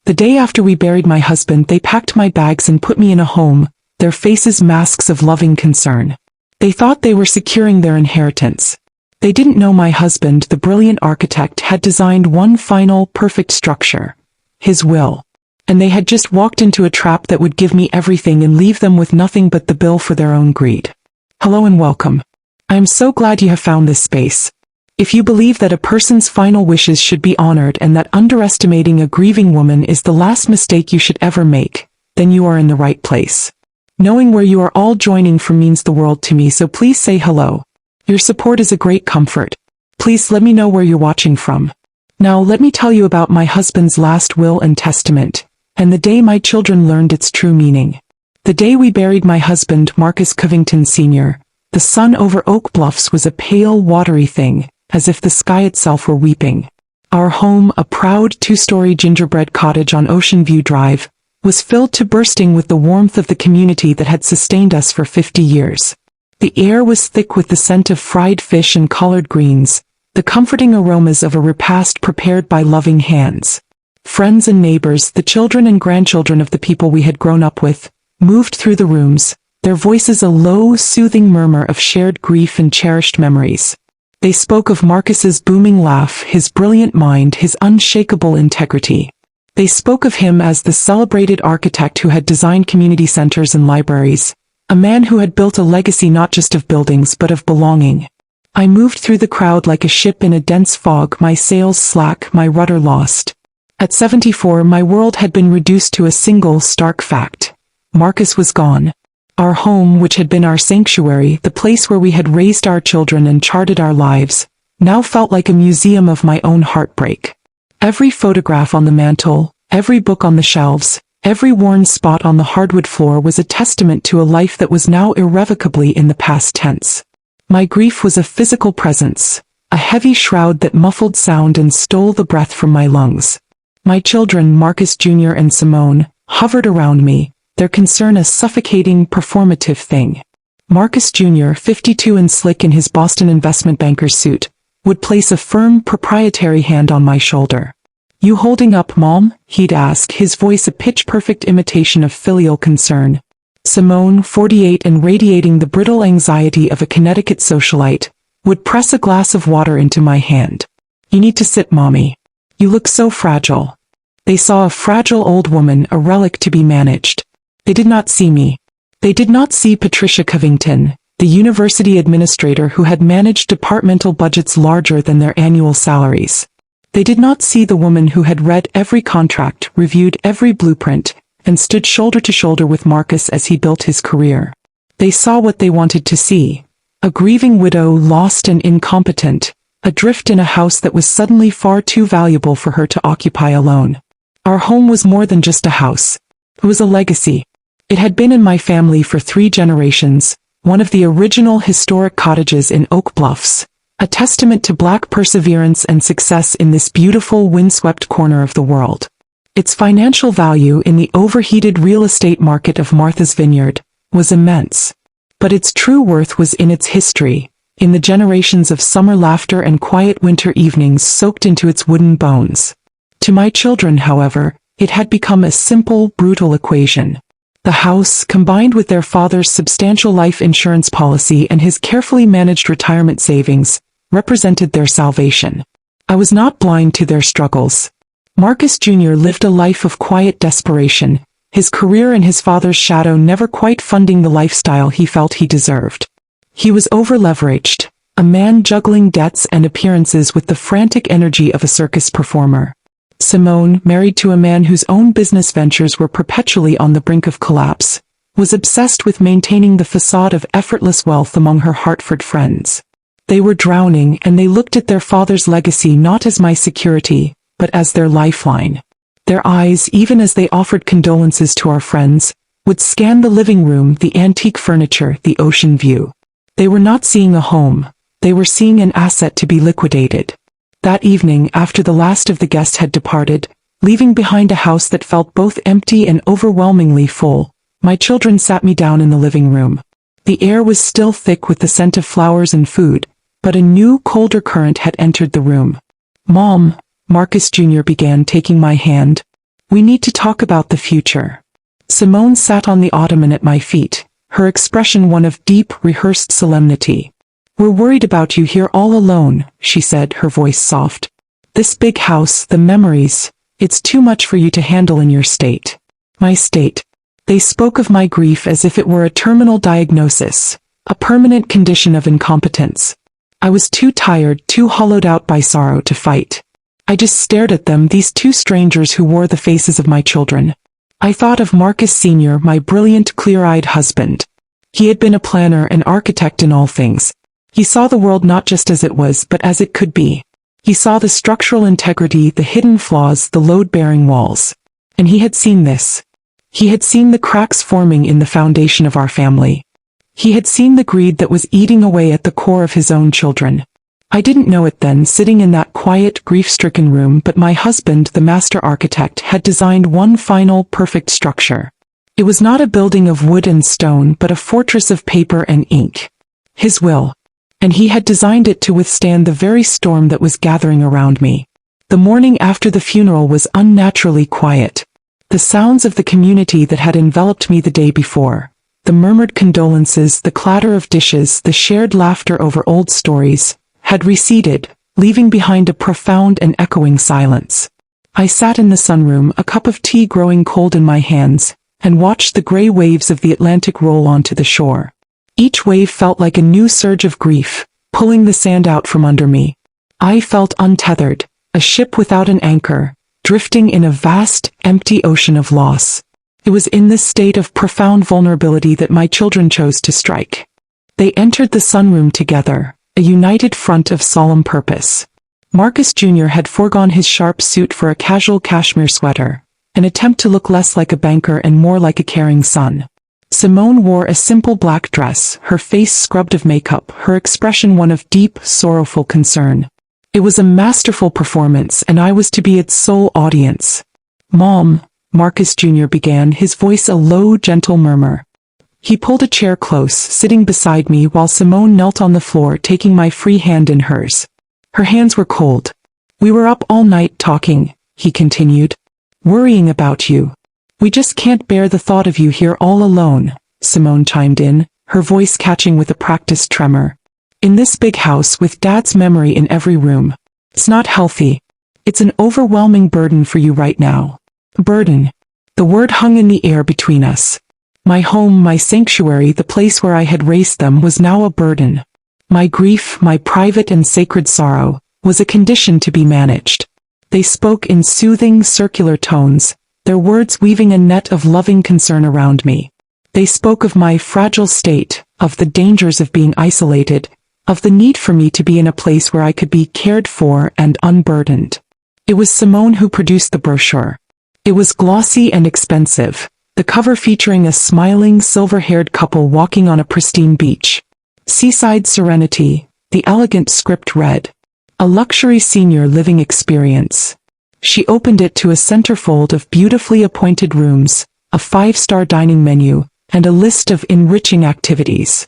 The day after we buried my husband, they packed my bags and put me in a home, their faces masks of loving concern. They thought they were securing their inheritance. They didn't know my husband, the brilliant architect, had designed one final, perfect structure. His will. And they had just walked into a trap that would give me everything and leave them with nothing but the bill for their own greed. Hello and welcome. I am so glad you have found this space. If you believe that a person's final wishes should be honored and that underestimating a grieving woman is the last mistake you should ever make, then you are in the right place. Knowing where you are all joining from means the world to me, so please say hello. Your support is a great comfort. Please let me know where you're watching from. Now let me tell you about my husband's last will and testament, and the day my children learned its true meaning. The day we buried my husband, Marcus Covington Sr., the sun over Oak Bluffs was a pale, watery thing, as if the sky itself were weeping. Our home, a proud two-story gingerbread cottage on Ocean View Drive, was filled to bursting with the warmth of the community that had sustained us for 50 years. The air was thick with the scent of fried fish and collard greens, the comforting aromas of a repast prepared by loving hands. Friends and neighbors, the children and grandchildren of the people we had grown up with, moved through the rooms, their voices a low, soothing murmur of shared grief and cherished memories. They spoke of Marcus's booming laugh, his brilliant mind, his unshakable integrity. They spoke of him as the celebrated architect who had designed community centers and libraries, a man who had built a legacy not just of buildings but of belonging. I moved through the crowd like a ship in a dense fog, my sails slack, my rudder lost. At 74, my world had been reduced to a single stark fact. Marcus was gone. Our home, which had been our sanctuary, the place where we had raised our children and charted our lives, now felt like a museum of my own heartbreak. Every photograph on the mantel, every book on the shelves, every worn spot on the hardwood floor was a testament to a life that was now irrevocably in the past tense. My grief was a physical presence, a heavy shroud that muffled sound and stole the breath from my lungs. My children, Marcus Jr. and Simone, hovered around me, their concern a suffocating, performative thing. Marcus Jr., 52 and slick in his Boston investment banker's suit, would place a firm, proprietary hand on my shoulder. "You holding up, Mom?" he'd ask, his voice a pitch-perfect imitation of filial concern. Simone, 48 and radiating the brittle anxiety of a Connecticut socialite, would press a glass of water into my hand. "You need to sit, Mommy. You look so fragile." They saw a fragile old woman, a relic to be managed. They did not see me. They did not see Patricia Covington, the university administrator who had managed departmental budgets larger than their annual salaries. They did not see the woman who had read every contract, reviewed every blueprint, and stood shoulder to shoulder with Marcus as he built his career. They saw what they wanted to see. A grieving widow, lost and incompetent, adrift in a house that was suddenly far too valuable for her to occupy alone. Our home was more than just a house. It was a legacy. It had been in my family for 3 generations, one of the original historic cottages in Oak Bluffs, a testament to Black perseverance and success in this beautiful, windswept corner of the world. Its financial value in the overheated real estate market of Martha's Vineyard was immense. But its true worth was in its history, in the generations of summer laughter and quiet winter evenings soaked into its wooden bones. To my children, however, it had become a simple, brutal equation. The house, combined with their father's substantial life insurance policy and his carefully managed retirement savings, represented their salvation. I was not blind to their struggles. Marcus Jr. lived a life of quiet desperation, his career in his father's shadow never quite funding the lifestyle he felt he deserved. He was over-leveraged, a man juggling debts and appearances with the frantic energy of a circus performer. Simone, married to a man whose own business ventures were perpetually on the brink of collapse, was obsessed with maintaining the facade of effortless wealth among her Hartford friends. They were drowning, and they looked at their father's legacy not as my security, but as their lifeline. Their eyes, even as they offered condolences to our friends, would scan the living room, the antique furniture, the ocean view. They were not seeing a home. They were seeing an asset to be liquidated. That evening, after the last of the guests had departed, leaving behind a house that felt both empty and overwhelmingly full, my children sat me down in the living room. The air was still thick with the scent of flowers and food, but a new, colder current had entered the room. "Mom," Marcus Jr. began, taking my hand. We need to talk about the future. Simone sat on the ottoman at my feet, her expression one of deep, rehearsed solemnity. We're worried about you here all alone, she said, her voice soft. This big house, the memories, it's too much for you to handle in your state. My state. They spoke of my grief as if it were a terminal diagnosis, a permanent condition of incompetence. I was too tired, too hollowed out by sorrow to fight. I just stared at them, these two strangers who wore the faces of my children. I thought of Marcus Sr., my brilliant, clear-eyed husband. He had been a planner and architect in all things. He saw the world not just as it was, but as it could be. He saw the structural integrity, the hidden flaws, the load-bearing walls. And he had seen this. He had seen the cracks forming in the foundation of our family. He had seen the greed that was eating away at the core of his own children. I didn't know it then, sitting in that quiet, grief-stricken room, but my husband, the master architect, had designed one final, perfect structure. It was not a building of wood and stone, but a fortress of paper and ink. His will. And he had designed it to withstand the very storm that was gathering around me. The morning after the funeral was unnaturally quiet. The sounds of the community that had enveloped me the day before, the murmured condolences, the clatter of dishes, the shared laughter over old stories, had receded, leaving behind a profound and echoing silence. I sat in the sunroom, a cup of tea growing cold in my hands, and watched the gray waves of the Atlantic roll onto the shore. Each wave felt like a new surge of grief, pulling the sand out from under me. I felt untethered, a ship without an anchor, drifting in a vast, empty ocean of loss. It was in this state of profound vulnerability that my children chose to strike. They entered the sunroom together, a united front of solemn purpose. Marcus Jr. had foregone his sharp suit for a casual cashmere sweater, an attempt to look less like a banker and more like a caring son. Simone wore a simple black dress, her face scrubbed of makeup, her expression one of deep, sorrowful concern. It was a masterful performance, and I was to be its sole audience. "Mom," Marcus Jr. began, his voice a low, gentle murmur. He pulled a chair close, sitting beside me while Simone knelt on the floor, taking my free hand in hers. Her hands were cold. "We were up all night talking," he continued. "Worrying about you. We just can't bear the thought of you here all alone," Simone chimed in, her voice catching with a practiced tremor. "In this big house with Dad's memory in every room. It's not healthy. It's an overwhelming burden for you right now." Burden. The word hung in the air between us. My home, my sanctuary, the place where I had raised them, was now a burden. My grief, my private and sacred sorrow, was a condition to be managed. They spoke in soothing, circular tones, their words weaving a net of loving concern around me. They spoke of my fragile state, of the dangers of being isolated, of the need for me to be in a place where I could be cared for and unburdened. It was Simone who produced the brochure. It was glossy and expensive, the cover featuring a smiling, silver-haired couple walking on a pristine beach. "Seaside Serenity," the elegant script read. "A luxury senior living experience." She opened it to a centerfold of beautifully appointed rooms, a 5-star dining menu, and a list of enriching activities.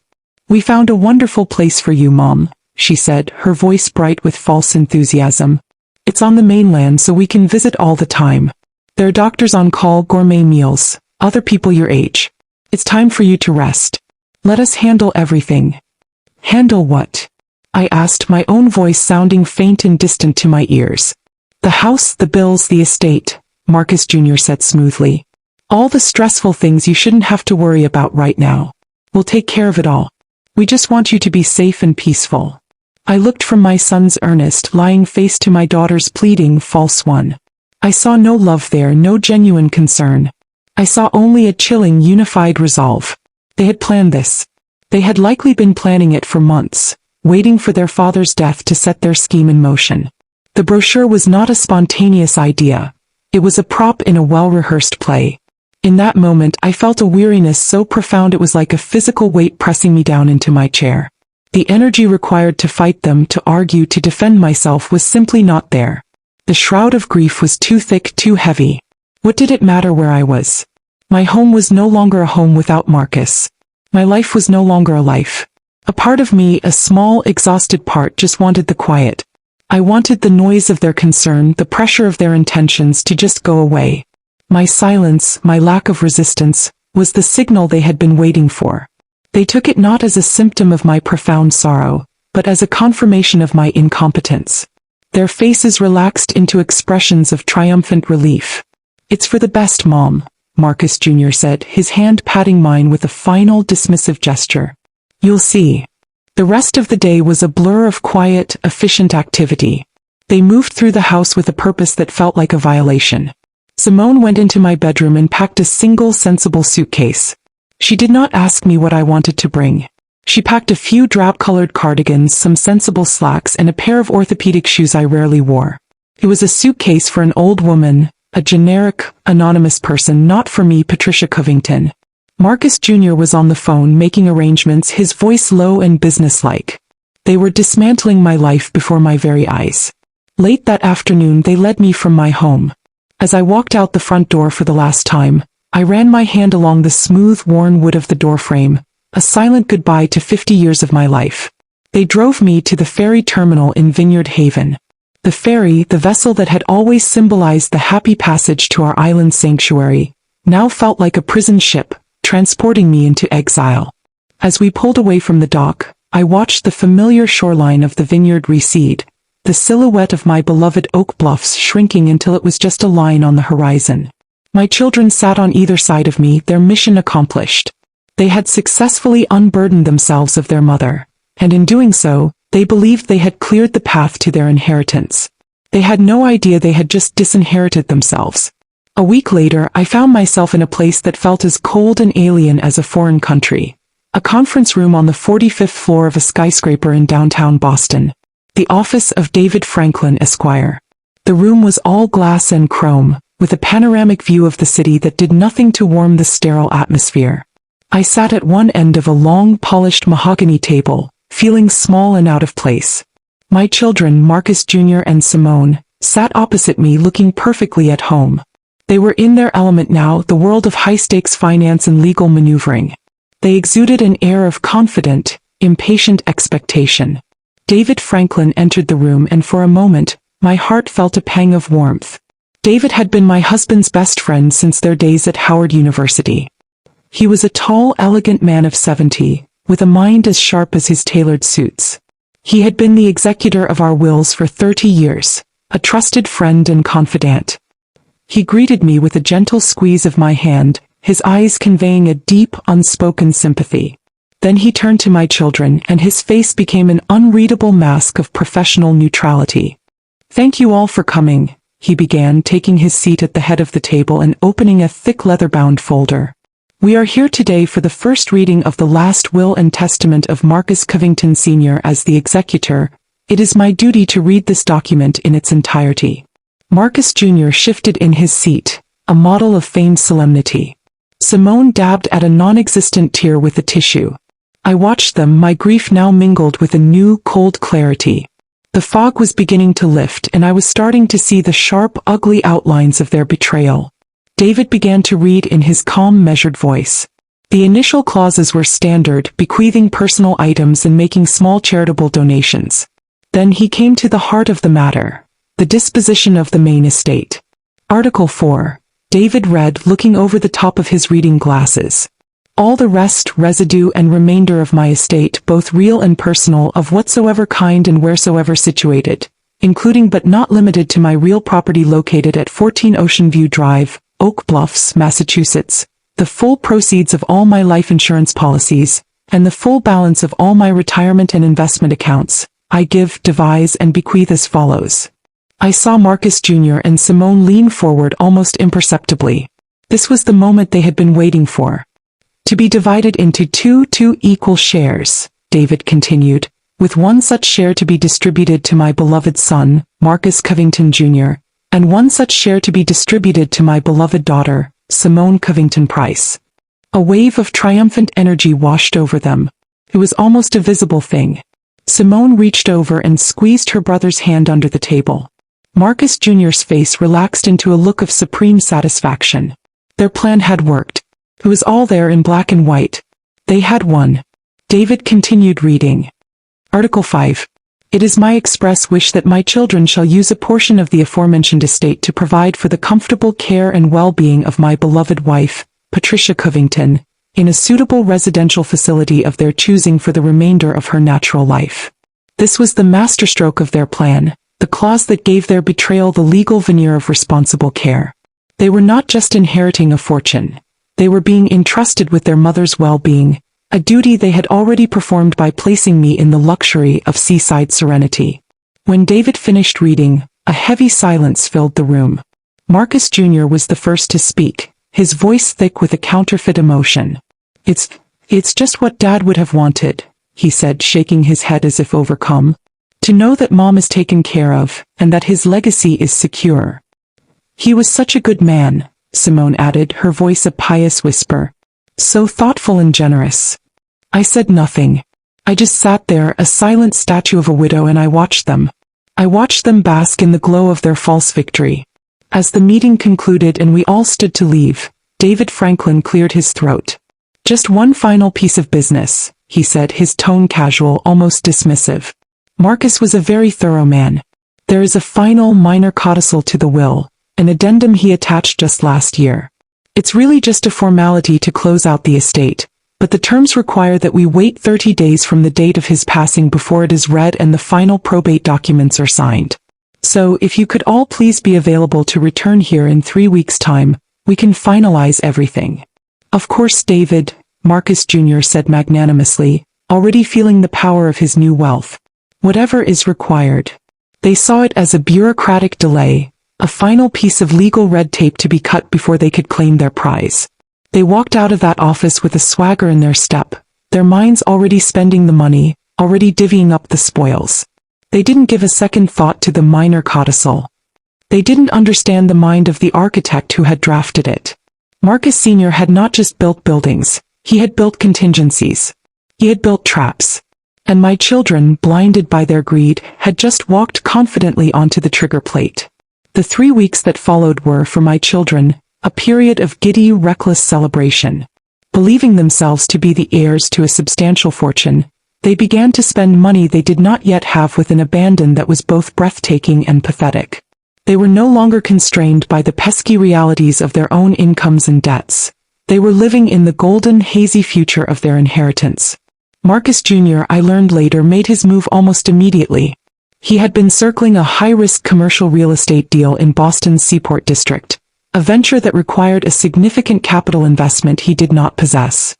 "We found a wonderful place for you, Mom," she said, her voice bright with false enthusiasm. "It's on the mainland, so we can visit all the time. There are doctors on call, gourmet meals, other people your age. It's time for you to rest. Let us handle everything." "Handle what?" I asked, my own voice sounding faint and distant to my ears. "The house, the bills, the estate," Marcus Jr. said smoothly. "All the stressful things you shouldn't have to worry about right now. We'll take care of it all. We just want you to be safe and peaceful." I looked from my son's earnest, lying face to my daughter's pleading, false one. I saw no love there, no genuine concern. I saw only a chilling, unified resolve. They had planned this. They had likely been planning it for months, waiting for their father's death to set their scheme in motion. The brochure was not a spontaneous idea. It was a prop in a well-rehearsed play. In that moment, I felt a weariness so profound it was like a physical weight pressing me down into my chair. The energy required to fight them, to argue, to defend myself was simply not there. The shroud of grief was too thick, too heavy. What did it matter where I was? My home was no longer a home without Marcus. My life was no longer a life. A part of me, a small, exhausted part, just wanted the quiet. I wanted the noise of their concern, the pressure of their intentions to just go away. My silence, my lack of resistance, was the signal they had been waiting for. They took it not as a symptom of my profound sorrow, but as a confirmation of my incompetence. Their faces relaxed into expressions of triumphant relief. "It's for the best, Mom," Marcus Jr. said, his hand patting mine with a final dismissive gesture. "You'll see." The rest of the day was a blur of quiet, efficient activity. They moved through the house with a purpose that felt like a violation. Simone went into my bedroom and packed a single sensible suitcase. She did not ask me what I wanted to bring. She packed a few drab-colored cardigans, some sensible slacks, and a pair of orthopedic shoes I rarely wore. It was a suitcase for an old woman, a generic, anonymous person, not for me, Patricia Covington. Marcus Jr. was on the phone making arrangements, his voice low and businesslike. They were dismantling my life before my very eyes. Late that afternoon they led me from my home. As I walked out the front door for the last time, I ran my hand along the smooth, worn wood of the doorframe, a silent goodbye to 50 years of my life. They drove me to the ferry terminal in Vineyard Haven. The ferry, the vessel that had always symbolized the happy passage to our island sanctuary, now felt like a prison ship, transporting me into exile. As we pulled away from the dock, I watched the familiar shoreline of the vineyard recede, the silhouette of my beloved Oak Bluffs shrinking until it was just a line on the horizon. My children sat on either side of me, their mission accomplished. They had successfully unburdened themselves of their mother, and in doing so, they believed they had cleared the path to their inheritance. They had no idea they had just disinherited themselves. A week later, I found myself in a place that felt as cold and alien as a foreign country. A conference room on the 45th floor of a skyscraper in downtown Boston. The office of David Franklin, Esquire. The room was all glass and chrome, with a panoramic view of the city that did nothing to warm the sterile atmosphere. I sat at one end of a long, polished mahogany table, feeling small and out of place. My children, Marcus Jr. and Simone, sat opposite me looking perfectly at home. They were in their element now, the world of high-stakes finance and legal maneuvering. They exuded an air of confident, impatient expectation. David Franklin entered the room, and for a moment, my heart felt a pang of warmth. David had been my husband's best friend since their days at Howard University. He was a tall, elegant man of 70, with a mind as sharp as his tailored suits. He had been the executor of our wills for 30 years, a trusted friend and confidant. He greeted me with a gentle squeeze of my hand, his eyes conveying a deep, unspoken sympathy. Then he turned to my children, and his face became an unreadable mask of professional neutrality. "Thank you all for coming," he began, taking his seat at the head of the table and opening a thick leather-bound folder. "We are here today for the first reading of the last will and testament of Marcus Covington Sr. As the executor, it is my duty to read this document in its entirety." Marcus Jr. shifted in his seat, a model of feigned solemnity. Simone dabbed at a non-existent tear with a tissue. I watched them, my grief now mingled with a new, cold clarity. The fog was beginning to lift, and I was starting to see the sharp, ugly outlines of their betrayal. David began to read in his calm, measured voice. The initial clauses were standard, bequeathing personal items and making small charitable donations. Then he came to the heart of the matter, the disposition of the main estate. Article 4. David read, looking over the top of his reading glasses. "All the rest, residue and remainder of my estate, both real and personal, of whatsoever kind and wheresoever situated, including but not limited to my real property located at 14 Ocean View Drive, Oak Bluffs, Massachusetts, the full proceeds of all my life insurance policies, and the full balance of all my retirement and investment accounts, I give, devise, and bequeath as follows." I saw Marcus Jr. and Simone lean forward almost imperceptibly. This was the moment they had been waiting for. "To be divided into two equal shares," David continued, "with one such share to be distributed to my beloved son, Marcus Covington Jr., and one such share to be distributed to my beloved daughter, Simone Covington Price." A wave of triumphant energy washed over them. It was almost a visible thing. Simone reached over and squeezed her brother's hand under the table. Marcus Jr.'s face relaxed into a look of supreme satisfaction. Their plan had worked. It was all there in black and white. They had won. David continued reading. Article 5. It is my express wish that my children shall use a portion of the aforementioned estate to provide for the comfortable care and well-being of my beloved wife, Patricia Covington, in a suitable residential facility of their choosing for the remainder of her natural life. This was the masterstroke of their plan, the clause that gave their betrayal the legal veneer of responsible care. They were not just inheriting a fortune. They were being entrusted with their mother's well-being, a duty they had already performed by placing me in the luxury of seaside serenity. When David finished reading, a heavy silence filled the room. Marcus Jr. was the first to speak, his voice thick with a counterfeit emotion. It's just what Dad would have wanted," he said, shaking his head as if overcome. "To know that Mom is taken care of, and that his legacy is secure." "He was such a good man," Simone added, her voice a pious whisper. "So thoughtful and generous." I said nothing. I just sat there, a silent statue of a widow, and I watched them. I watched them bask in the glow of their false victory. As the meeting concluded and we all stood to leave, David Franklin cleared his throat. "Just one final piece of business," he said, his tone casual, almost dismissive. Marcus was a very thorough man. "There is a final minor codicil to the will, an addendum he attached just last year. It's really just a formality to close out the estate, but the terms require that we wait 30 days from the date of his passing before it is read and the final probate documents are signed. So if you could all please be available to return here in 3 weeks' time, we can finalize everything." "Of course, David," Marcus Jr. said magnanimously, already feeling the power of his new wealth. "Whatever is required." They saw it as a bureaucratic delay, a final piece of legal red tape to be cut before they could claim their prize. They walked out of that office with a swagger in their step, their minds already spending the money, already divvying up the spoils. They didn't give a second thought to the minor codicil. They didn't understand the mind of the architect who had drafted it. Marcus Sr. had not just built buildings, he had built contingencies. He had built traps. And my children, blinded by their greed, had just walked confidently onto the trigger plate. The 3 weeks that followed were, for my children, a period of giddy, reckless celebration. Believing themselves to be the heirs to a substantial fortune, they began to spend money they did not yet have with an abandon that was both breathtaking and pathetic. They were no longer constrained by the pesky realities of their own incomes and debts. They were living in the golden, hazy future of their inheritance. Marcus Jr., I learned later, made his move almost immediately. He had been circling a high-risk commercial real estate deal in Boston's Seaport District, a venture that required a significant capital investment he did not possess.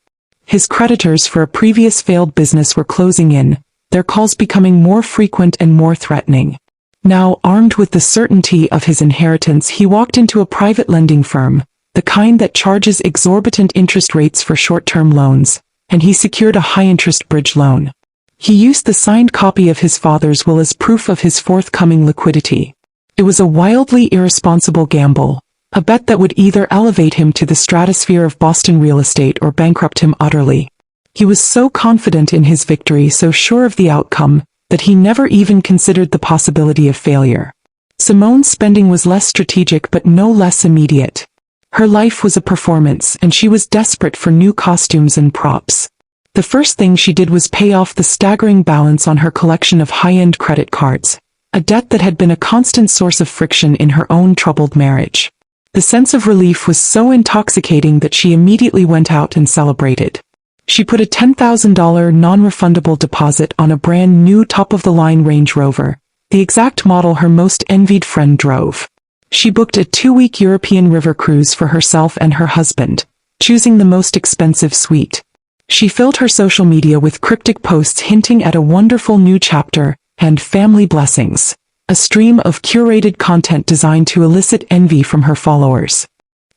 His creditors for a previous failed business were closing in, their calls becoming more frequent and more threatening. Now, armed with the certainty of his inheritance, he walked into a private lending firm, the kind that charges exorbitant interest rates for short-term loans, and he secured a high-interest bridge loan. He used the signed copy of his father's will as proof of his forthcoming liquidity. It was a wildly irresponsible gamble, a bet that would either elevate him to the stratosphere of Boston real estate or bankrupt him utterly. He was so confident in his victory, so sure of the outcome, that he never even considered the possibility of failure. Simone's spending was less strategic but no less immediate. Her life was a performance, and she was desperate for new costumes and props. The first thing she did was pay off the staggering balance on her collection of high-end credit cards, a debt that had been a constant source of friction in her own troubled marriage. The sense of relief was so intoxicating that she immediately went out and celebrated. She put a $10,000 non-refundable deposit on a brand new top-of-the-line Range Rover, the exact model her most envied friend drove. She booked a 2-week European river cruise for herself and her husband, choosing the most expensive suite. She filled her social media with cryptic posts hinting at a wonderful new chapter and family blessings, a stream of curated content designed to elicit envy from her followers.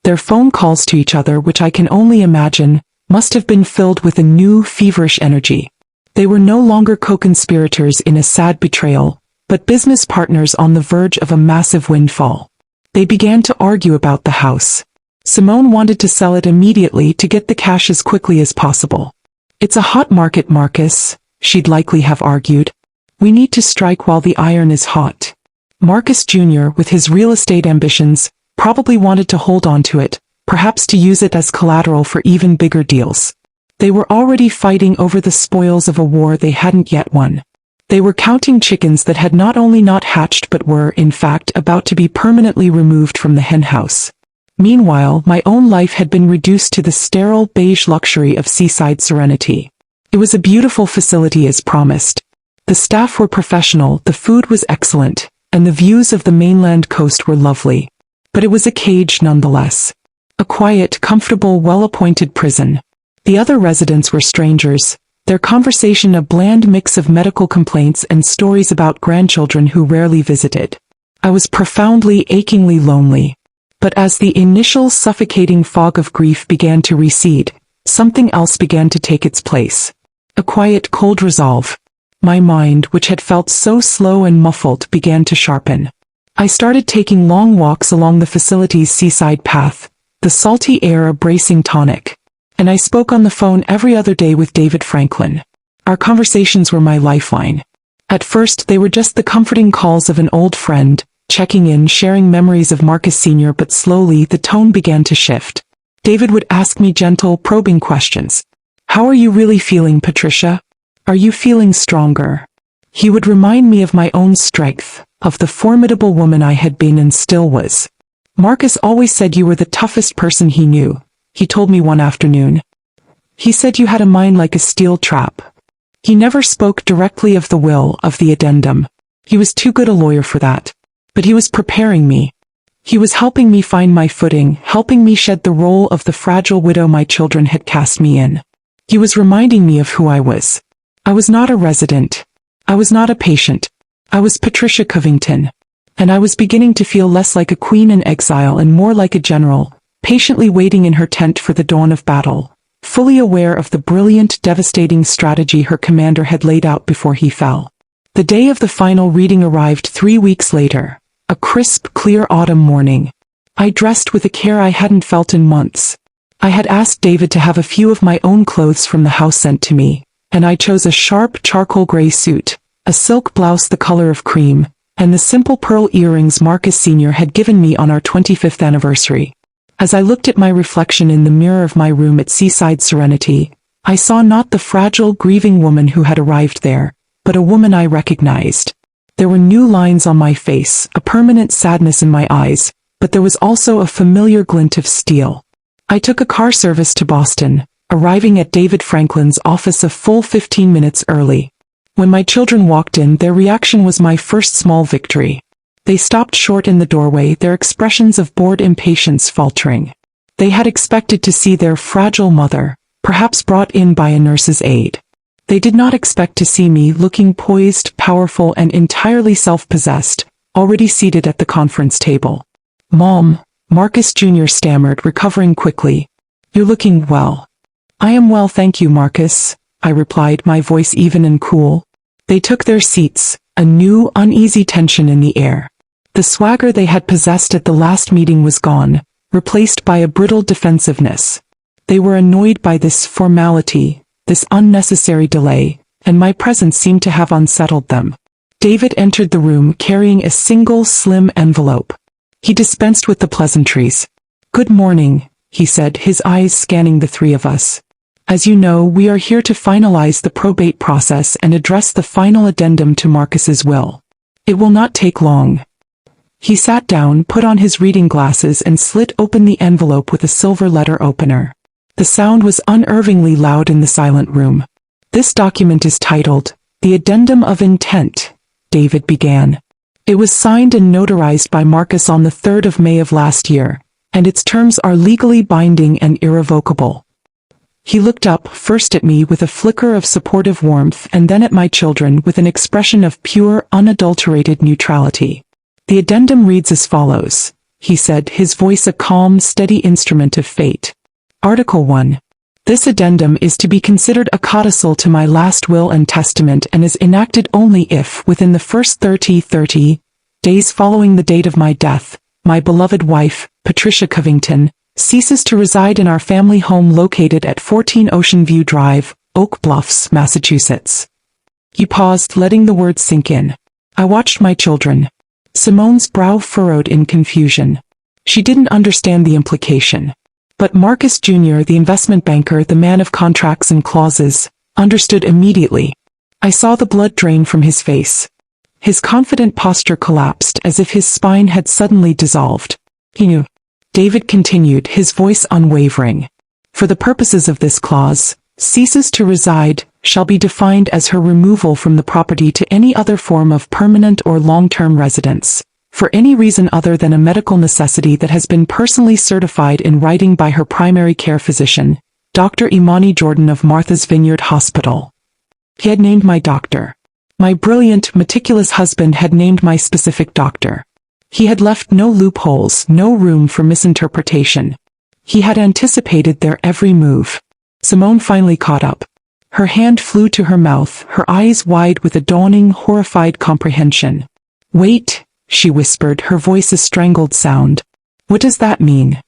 Their phone calls to each other, which I can only imagine, must have been filled with a new, feverish energy. They were no longer co-conspirators in a sad betrayal, but business partners on the verge of a massive windfall. They began to argue about the house. Simone wanted to sell it immediately to get the cash as quickly as possible. "It's a hot market, Marcus," she'd likely have argued. "We need to strike while the iron is hot." Marcus Jr., with his real estate ambitions, probably wanted to hold on to it, perhaps to use it as collateral for even bigger deals. They were already fighting over the spoils of a war they hadn't yet won. They were counting chickens that had not only not hatched but were, in fact, about to be permanently removed from the henhouse. Meanwhile, my own life had been reduced to the sterile beige luxury of seaside serenity. It was a beautiful facility as promised. The staff were professional, the food was excellent, and the views of the mainland coast were lovely. But it was a cage nonetheless. A quiet, comfortable, well-appointed prison. The other residents were strangers, their conversation a bland mix of medical complaints and stories about grandchildren who rarely visited. I was profoundly, achingly lonely. But as the initial suffocating fog of grief began to recede, something else began to take its place. A quiet, cold resolve. My mind, which had felt so slow and muffled, began to sharpen. I started taking long walks along the facility's seaside path, the salty air a bracing tonic. And I spoke on the phone every other day with David Franklin. Our conversations were my lifeline. At first they were just the comforting calls of an old friend, checking in, sharing memories of Marcus Sr., but slowly the tone began to shift. David would ask me gentle, probing questions. "How are you really feeling, Patricia? Are you feeling stronger?" He would remind me of my own strength, of the formidable woman I had been and still was. "Marcus always said you were the toughest person he knew," he told me one afternoon. "He said you had a mind like a steel trap." He never spoke directly of the will, of the addendum. He was too good a lawyer for that. But he was preparing me. He was helping me find my footing, helping me shed the role of the fragile widow my children had cast me in. He was reminding me of who I was. I was not a resident. I was not a patient. I was Patricia Covington. And I was beginning to feel less like a queen in exile and more like a general, patiently waiting in her tent for the dawn of battle, fully aware of the brilliant, devastating strategy her commander had laid out before he fell. The day of the final reading arrived 3 weeks later, a crisp, clear autumn morning. I dressed with a care I hadn't felt in months. I had asked David to have a few of my own clothes from the house sent to me, and I chose a sharp charcoal gray suit, a silk blouse the color of cream, and the simple pearl earrings Marcus Sr. had given me on our 25th anniversary. As I looked at my reflection in the mirror of my room at Seaside Serenity, I saw not the fragile, grieving woman who had arrived there, but a woman I recognized. There were new lines on my face, a permanent sadness in my eyes, but there was also a familiar glint of steel. I took a car service to Boston, arriving at David Franklin's office a full 15 minutes early. When my children walked in, their reaction was my first small victory. They stopped short in the doorway, their expressions of bored impatience faltering. They had expected to see their fragile mother, perhaps brought in by a nurse's aide. They did not expect to see me, looking poised, powerful, and entirely self-possessed, already seated at the conference table. "Mom," Marcus Jr. stammered, recovering quickly. "You're looking well." "I am well, thank you, Marcus," I replied, my voice even and cool. They took their seats, a new, uneasy tension in the air. The swagger they had possessed at the last meeting was gone, replaced by a brittle defensiveness. They were annoyed by this formality, this unnecessary delay, and my presence seemed to have unsettled them. David entered the room carrying a single slim envelope. He dispensed with the pleasantries. "Good morning," he said, his eyes scanning the three of us. "As you know, we are here to finalize the probate process and address the final addendum to Marcus's will. It will not take long." He sat down, put on his reading glasses, and slit open the envelope with a silver letter opener. The sound was unnervingly loud in the silent room. "This document is titled, The Addendum of Intent," David began. "It was signed and notarized by Marcus on the 3rd of May of last year, and its terms are legally binding and irrevocable." He looked up, first at me with a flicker of supportive warmth and then at my children with an expression of pure, unadulterated neutrality. "The addendum reads as follows," he said, his voice a calm, steady instrument of fate. "Article 1. This addendum is to be considered a codicil to my last will and testament and is enacted only if, within the first 30 days following the date of my death, my beloved wife, Patricia Covington, ceases to reside in our family home located at 14 Ocean View Drive, Oak Bluffs, Massachusetts." He paused, letting the words sink in. I watched my children. Simone's brow furrowed in confusion. She didn't understand the implication. But Marcus Jr., the investment banker, the man of contracts and clauses, understood immediately. I saw the blood drain from his face. His confident posture collapsed as if his spine had suddenly dissolved. He knew. David continued, his voice unwavering. For the purposes of this clause, ceases to reside shall be defined as her removal from the property to any other form of permanent or long-term residence, for any reason other than a medical necessity that has been personally certified in writing by her primary care physician, Dr. Imani Jordan of Martha's Vineyard Hospital. He had named my doctor. My brilliant, meticulous husband had named my specific doctor. He had left no loopholes, no room for misinterpretation. He had anticipated their every move. Simone finally caught up. Her hand flew to her mouth, her eyes wide with a dawning, horrified comprehension. "Wait," she whispered, her voice a strangled sound. "What does that mean?"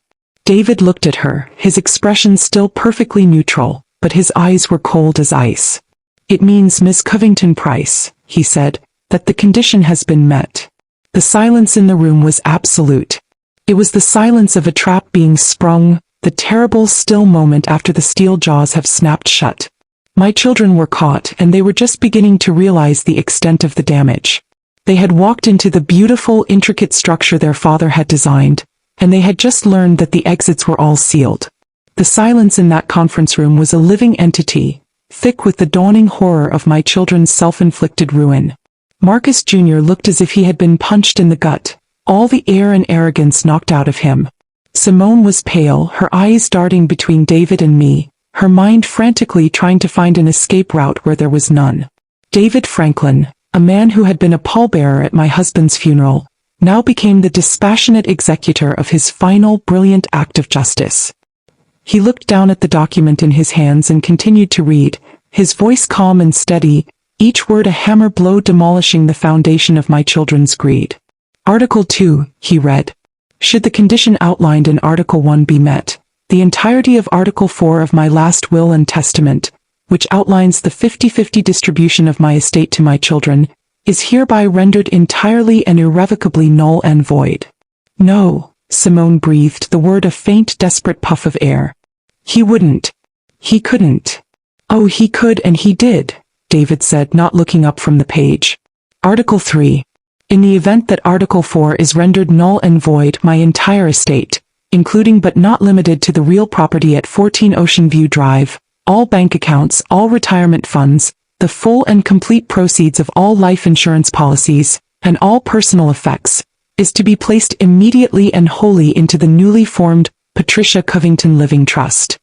David looked at her, his expression still perfectly neutral, but his eyes were cold as ice. "It means, Miss Covington Price," he said, "that the condition has been met." The silence in the room was absolute. It was the silence of a trap being sprung, the terrible still moment after the steel jaws have snapped shut. My children were caught, and they were just beginning to realize the extent of the damage. They had walked into the beautiful, intricate structure their father had designed, and they had just learned that the exits were all sealed. The silence in that conference room was a living entity, thick with the dawning horror of my children's self-inflicted ruin. Marcus Jr. looked as if he had been punched in the gut, all the air and arrogance knocked out of him. Simone was pale, her eyes darting between David and me, her mind frantically trying to find an escape route where there was none. David Franklin, a man who had been a pallbearer at my husband's funeral, now became the dispassionate executor of his final brilliant act of justice. He looked down at the document in his hands and continued to read, his voice calm and steady, each word a hammer blow demolishing the foundation of my children's greed. Article 2, he read. Should the condition outlined in Article 1 be met, the entirety of Article 4 of my last will and testament, which outlines the 50-50 distribution of my estate to my children, is hereby rendered entirely and irrevocably null and void. No, Simone breathed, the word a faint, desperate puff of air. He wouldn't. He couldn't. Oh, he could and he did, David said, not looking up from the page. Article 3. In the event that Article 4 is rendered null and void, my entire estate, including but not limited to the real property at 14 Ocean View Drive, all bank accounts, all retirement funds, the full and complete proceeds of all life insurance policies, and all personal effects, is to be placed immediately and wholly into the newly formed Patricia Covington Living Trust.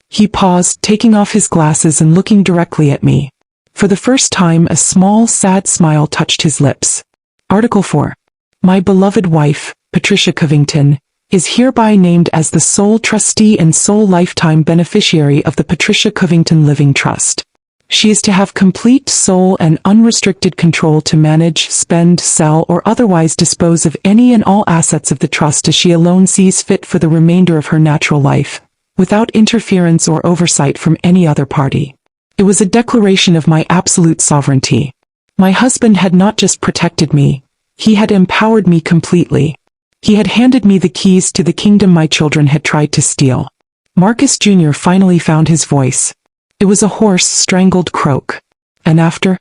He paused, taking off his glasses and looking directly at me. For the first time, a small, sad smile touched his lips. Article 4. My beloved wife, Patricia Covington, is hereby named as the sole trustee and sole lifetime beneficiary of the Patricia Covington Living Trust. She is to have complete, sole, and unrestricted control to manage, spend, sell, or otherwise dispose of any and all assets of the trust as she alone sees fit for the remainder of her natural life, without interference or oversight from any other party. It was a declaration of my absolute sovereignty. My husband had not just protected me, he had empowered me completely. He had handed me the keys to the kingdom my children had tried to steal. Marcus Jr. finally found his voice. It was a hoarse, strangled croak. And after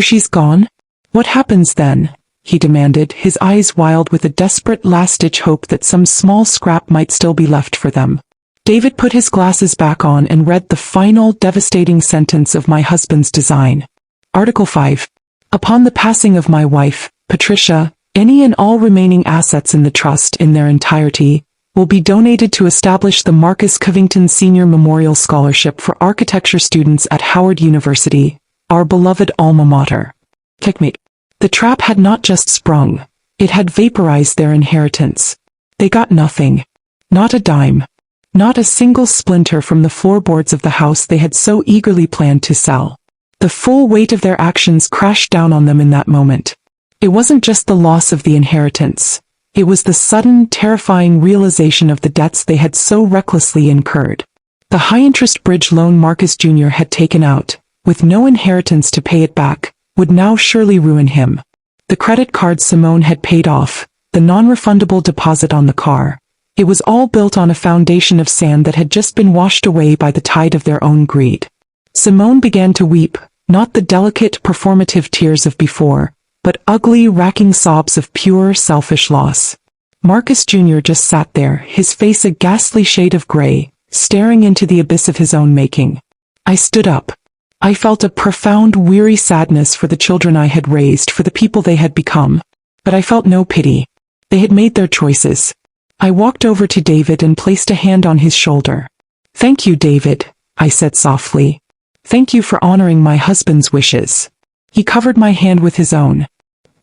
she's gone? What happens then? He demanded, his eyes wild with a desperate last-ditch hope that some small scrap might still be left for them. David put his glasses back on and read the final, devastating sentence of my husband's design. Article 5. Upon the passing of my wife, Patricia, any and all remaining assets in the trust in their entirety will be donated to establish the Marcus Covington Senior Memorial Scholarship for architecture students at Howard University, our beloved alma mater. Checkmate. The trap had not just sprung, it had vaporized their inheritance. They got nothing. Not a dime. Not a single splinter from the floorboards of the house they had so eagerly planned to sell. The full weight of their actions crashed down on them in that moment. It wasn't just the loss of the inheritance. It was the sudden, terrifying realization of the debts they had so recklessly incurred. The high-interest bridge loan Marcus Jr. had taken out, with no inheritance to pay it back, would now surely ruin him. The credit card Simone had paid off, the non-refundable deposit on the car. It was all built on a foundation of sand that had just been washed away by the tide of their own greed. Simone began to weep, Not the delicate, performative tears of before, but ugly, racking sobs of pure, selfish loss. Marcus Jr. just sat there, his face a ghastly shade of gray, staring into the abyss of his own making. I stood up. I felt a profound, weary sadness for the children I had raised, for the people they had become. But I felt no pity. They had made their choices. I walked over to David and placed a hand on his shoulder. "Thank you, David," I said softly. "Thank you for honoring my husband's wishes." He covered my hand with his own.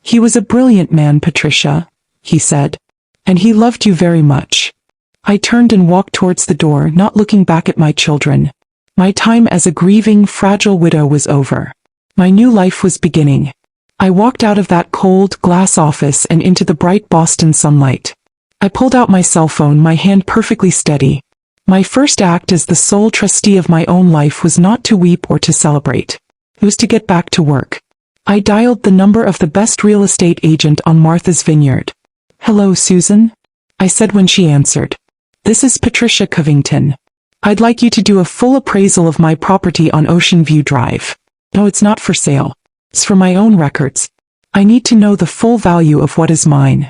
"He was a brilliant man, Patricia," he said. "And he loved you very much." I turned and walked towards the door, not looking back at my children. My time as a grieving, fragile widow was over. My new life was beginning. I walked out of that cold, glass office and into the bright Boston sunlight. I pulled out my cell phone, my hand perfectly steady. My first act as the sole trustee of my own life was not to weep or to celebrate. It was to get back to work. I dialed the number of the best real estate agent on Martha's Vineyard. "Hello, Susan?" I said when she answered. "This is Patricia Covington. I'd like you to do a full appraisal of my property on Ocean View Drive. No, it's not for sale. It's for my own records. I need to know the full value of what is mine."